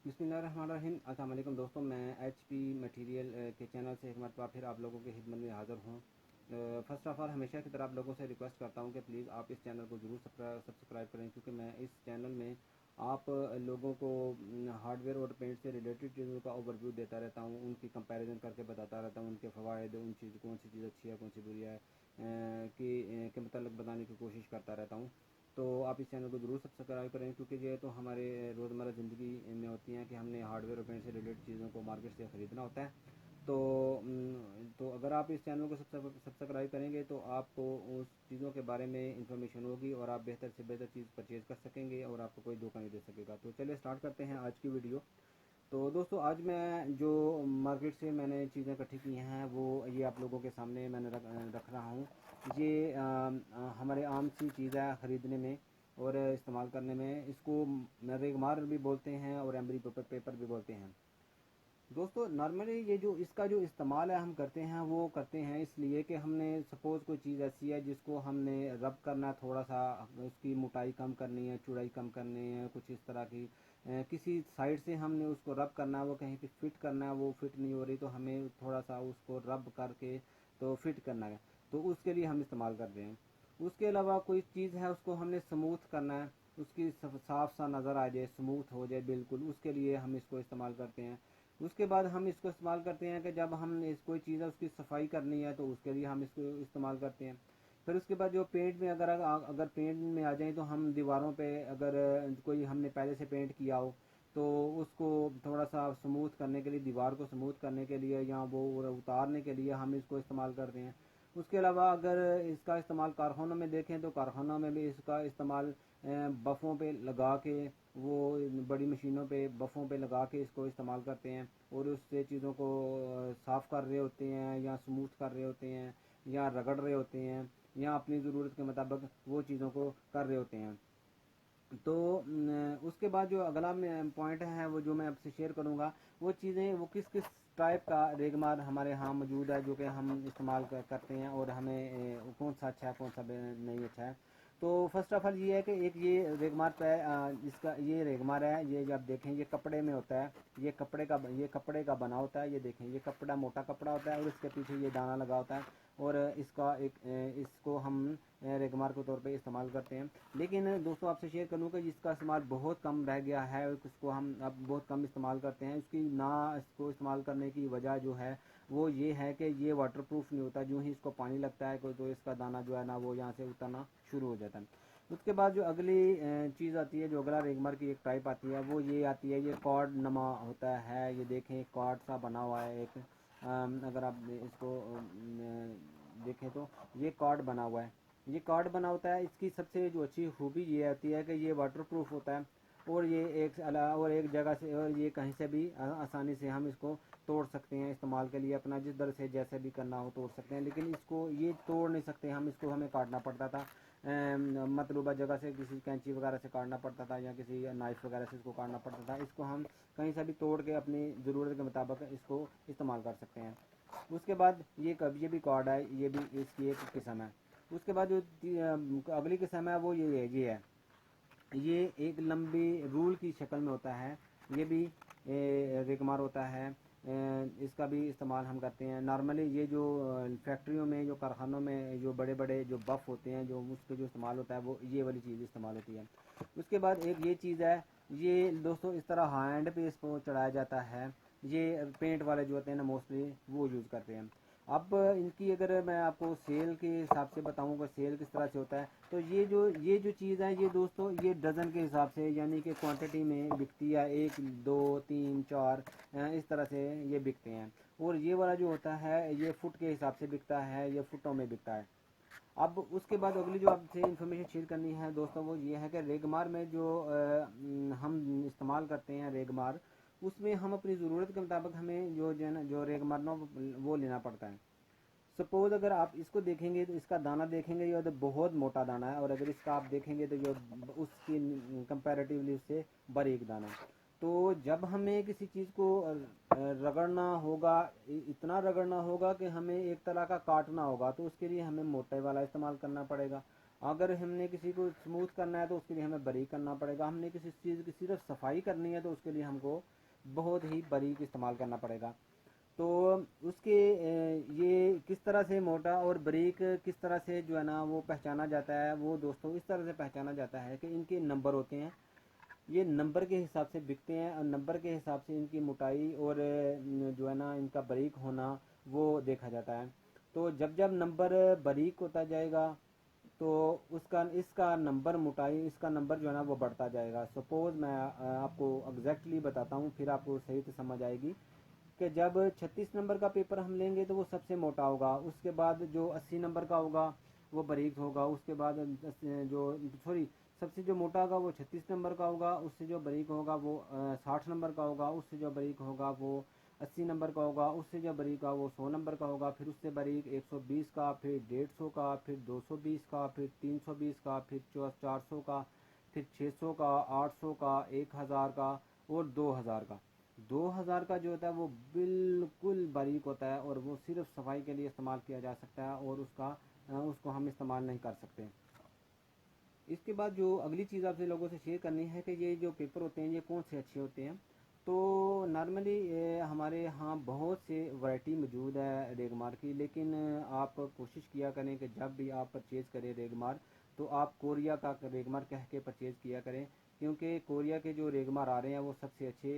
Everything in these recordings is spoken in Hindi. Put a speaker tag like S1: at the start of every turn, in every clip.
S1: बिस्मिल्लाहिर्रहमानिर्रहीम। अस्सलाम वालेकुम दोस्तों, मैं एचपी मटेरियल के चैनल से एक मरतबा फिर आप लोगों की खिदमत में हाज़िर हूँ। फ़र्स्ट ऑफ़ ऑल हमेशा की तरह आप लोगों से रिक्वेस्ट करता हूँ कि प्लीज़ आप इस चैनल को ज़रूर सब्सक्राइब करें, क्योंकि मैं इस चैनल में आप लोगों को हार्डवेयर और पेंट से रिलेटेड चीज़ों का ओवरव्यू देता रहता हूँ, उनकी कंपैरिजन करके बताता रहता हूँ, उनके फ़वाइद, कौन सी चीज़ अच्छी है, कौन सी बुरी है के मतलब बताने की कोशिश करता रहता हूँ। तो आप इस चैनल को ज़रूर सब्सक्राइब करें, क्योंकि ये तो हमारे रोज़मर्रा ज़िंदगी में होती हैं कि हमने हार्डवेयर और पेंट से रिलेटेड चीज़ों को मार्केट से ख़रीदना होता है। तो अगर आप इस चैनल को सब्सक्राइब करेंगे तो आपको उस चीज़ों के बारे में इंफॉर्मेशन होगी और आप बेहतर से बेहतर चीज़ परचेज़ कर सकेंगे और आपको कोई धोखा नहीं दे सकेगा। तो चलिए स्टार्ट करते हैं आज की वीडियो। तो दोस्तों, आज मैं जो मार्केट से मैंने चीज़ें इकट्ठी की हैं वो ये आप लोगों के सामने मैंने रख रहा हूँ। ये हमारे आम सी चीज़ है ख़रीदने में और इस्तेमाल करने में। इसको रेगमार भी बोलते हैं और एम्बरी पेपर भी बोलते हैं। दोस्तों, नॉर्मली ये जो इसका जो इस्तेमाल है हम करते हैं, वो करते हैं इसलिए कि हमने सपोज़ कोई चीज़ ऐसी है जिसको हमने रब करना है, थोड़ा सा उसकी मोटाई कम करनी है, चौड़ाई कम करनी है, कुछ इस तरह की किसी साइड से हमने उसको रब करना है, वो कहीं पे फिट करना है, वो फिट नहीं हो रही तो हमें थोड़ा सा उसको रब करके तो फिट करना है, तो उसके लिए हम इस्तेमाल करते हैं। उसके अलावा कोई चीज़ है उसको हमने स्मूथ करना है, उसकी साफ सा नज़र आ जाए, स्मूथ हो जाए बिल्कुल, उसके लिए हम इसको इस्तेमाल करते हैं। उसके बाद हम इसको इस्तेमाल करते हैं कि जब हम इस कोई चीज़ है उसकी सफाई करनी है तो उसके लिए हम इसको इस्तेमाल करते हैं। फिर उसके बाद जो पेंट में अगर पेंट में आ जाए तो हम दीवारों पे अगर कोई हमने पहले से पेंट किया हो तो उसको थोड़ा सा स्मूथ करने के लिए, दीवार को स्मूथ करने के लिए या वो उतारने के लिए हम इसको इस्तेमाल करते हैं। उसके अलावा अगर इसका इस्तेमाल कारखानों में देखें तो कारखानों में भी इसका इस्तेमाल बफ़ों पे लगा के, वो बड़ी मशीनों पे बफ़ों पे लगा के इसको इस्तेमाल करते हैं और उससे चीज़ों को साफ़ कर रहे होते हैं या स्मूथ कर रहे होते हैं या रगड़ रहे होते हैं या अपनी ज़रूरत के मुताबिक वो चीज़ों को कर रहे होते हैं। तो उसके बाद जो अगला पॉइंट है वो जो मैं आपसे शेयर करूँगा, वो चीज़ें वो किस किस टाइप का रेगमार हमारे यहाँ मौजूद है जो कि हम इस्तेमाल करते हैं और हमें कौन सा अच्छा है, कौन सा नहीं अच्छा है। तो फर्स्ट ऑफ ऑल ये है कि एक ये रेगमार पे इसका ये रेगमार है, ये जब देखें ये कपड़े में होता है, ये कपड़े का बना होता है। ये देखें, ये कपड़ा मोटा कपड़ा होता है और इसके पीछे ये दाना लगा होता है और इसको हम रेगमार के तौर पे इस्तेमाल करते हैं। लेकिन दोस्तों, आपसे शेयर करूँ कि इसका इस्तेमाल बहुत कम रह गया है, इसको हम अब बहुत कम इस्तेमाल करते हैं। इसको इस्तेमाल करने की वजह जो है वो ये है कि ये वाटरप्रूफ नहीं होता। जो ही इसको पानी लगता है तो इसका दाना जो है ना वो यहाँ से उतरना शुरू हो जाता है। उसके बाद जो अगली चीज़ आती है, जो अगला रेगमार की एक टाइप आती है, वो ये आती है, ये कॉर्ड नमा होता है। ये देखें, कॉर्ड सा बना हुआ है एक, अगर आप इसको देखें तो ये कॉर्ड बना हुआ है। ये कार्ड बना होता है। इसकी सबसे जो अच्छी खूबी ये आती है कि ये वाटरप्रूफ होता है और ये एक जगह से और ये कहीं से भी आसानी से हम इसको तोड़ सकते हैं इस्तेमाल के लिए, अपना जिस तरह से जैसे भी करना हो तोड़ सकते हैं। लेकिन इसको ये तोड़ नहीं सकते हम, इसको हमें काटना पड़ता था, मतलूबा जगह से किसी कैंची वगैरह से काटना पड़ता था या किसी नाइफ वगैरह से इसको काटना पड़ता था। इसको हम कहीं से भी तोड़ के अपनी ज़रूरत के मुताबिक इसको इस्तेमाल कर सकते हैं। उसके बाद ये भी कार्ड है, ये भी इसकी एक किस्म है। उसके बाद जो अगली किस्म है वो ये है, ये एक लंबी रूल की शक्ल में होता है। ये भी रेगमार होता है। इसका भी इस्तेमाल हम करते हैं नॉर्मली। ये जो फैक्ट्रियों में, जो कारखानों में जो बड़े बड़े जो बफ़ होते हैं, जो उस पर जो इस्तेमाल होता है वो ये वाली चीज़ इस्तेमाल होती है। उसके बाद एक ये चीज़ है, ये दोस्तों इस तरह हैंड पे इसको चढ़ाया जाता है। ये पेंट वाले जो होते हैं ना मोस्टली वो यूज़ करते हैं। अब इनकी अगर मैं आपको सेल के हिसाब से बताऊँ कि सेल किस तरह से होता है, तो ये जो चीज़ है ये दोस्तों ये डज़न के हिसाब से, यानी कि क्वांटिटी में बिकती है, 1 2 3 4 इस तरह से ये बिकते हैं। और ये वाला जो होता है ये फुट के हिसाब से बिकता है, ये फुटों में बिकता है। अब उसके बाद अगली जो आपसे इन्फॉर्मेशन शेयर करनी है दोस्तों, वो ये है कि रेगमार में जो हम इस्तेमाल करते हैं रेगमार, उसमें हम अपनी ज़रूरत के मुताबिक हमें जो है ना जो रेगमार ना वो लेना पड़ता है। सपोज अगर आप इसको देखेंगे तो इसका दाना देखेंगे ये तो बहुत मोटा दाना है, और अगर इसका आप देखेंगे तो जो उसकी कंपैरेटिवली उससे बारीक दाना है। तो जब हमें किसी चीज़ को रगड़ना होगा, इतना रगड़ना होगा कि हमें एक तरह का काटना होगा, तो उसके लिए हमें मोटे वाला इस्तेमाल करना पड़ेगा। अगर हमने किसी को स्मूथ करना है तो उसके लिए हमें बारीक करना पड़ेगा। हमने किसी चीज़ की सिर्फ सफाई करनी है तो उसके लिए हमको बहुत ही बारीक इस्तेमाल करना पड़ेगा। तो उसके ये किस तरह से मोटा और बारीक किस तरह से जो है ना वो पहचाना जाता है, वो दोस्तों इस तरह से पहचाना जाता है कि इनके नंबर होते हैं। ये नंबर के हिसाब से बिकते हैं और नंबर के हिसाब से इनकी मोटाई और जो है ना इनका बारीक होना वो देखा जाता है। तो जब जब नंबर बारीक होता जाएगा तो उसका इसका नंबर मोटाई इसका नंबर जो है ना वो बढ़ता जाएगा। सपोज़ मैं आपको एग्जैक्टली बताता हूँ, फिर आपको सही से समझ आएगी कि जब 36 नंबर का पेपर हम लेंगे तो वो सबसे मोटा होगा, उसके बाद जो 80 नंबर का होगा वो बारीक होगा, उसके बाद जो सॉरी सबसे जो मोटा होगा वो 36 नंबर का होगा, उससे जो बारीक होगा वो 60 नंबर का होगा, उससे जो बारीक होगा वो 80 नंबर का होगा, उससे जो बारीक का वो 100 नंबर का होगा, फिर उससे बारीक 120 का, फिर 150 का, फिर 220 का, फिर 320 का, फिर 400 का, फिर 600 का, 800 का, 1000 का और 2000 का। 2000 का जो होता है वो बिल्कुल बारीक होता है और वो सिर्फ सफाई के लिए इस्तेमाल किया जा सकता है और उसको हम इस्तेमाल नहीं कर सकते। इसके बाद जो अगली चीज़ आपसे लोगों से शेयर करनी है कि ये जो पेपर होते हैं ये कौन से अच्छे होते हैं। तो नॉर्मली हमारे यहाँ बहुत से वैरायटी मौजूद है रेगमार की, लेकिन आप कोशिश किया करें कि जब भी आप परचेज़ करें रेगमार तो आप कोरिया का रेगमार कह के परचेज़ किया करें, क्योंकि कोरिया के जो रेगमार आ रहे हैं वो सबसे अच्छे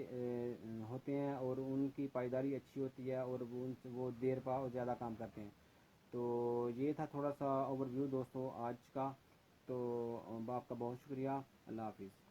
S1: होते हैं और उनकी पायदारी अच्छी होती है और वो देर पा और ज़्यादा काम करते हैं। तो ये था थोड़ा सा ओवरव्यू दोस्तों आज का। तो आपका बहुत शुक्रिया। अल्लाह हाफिज़।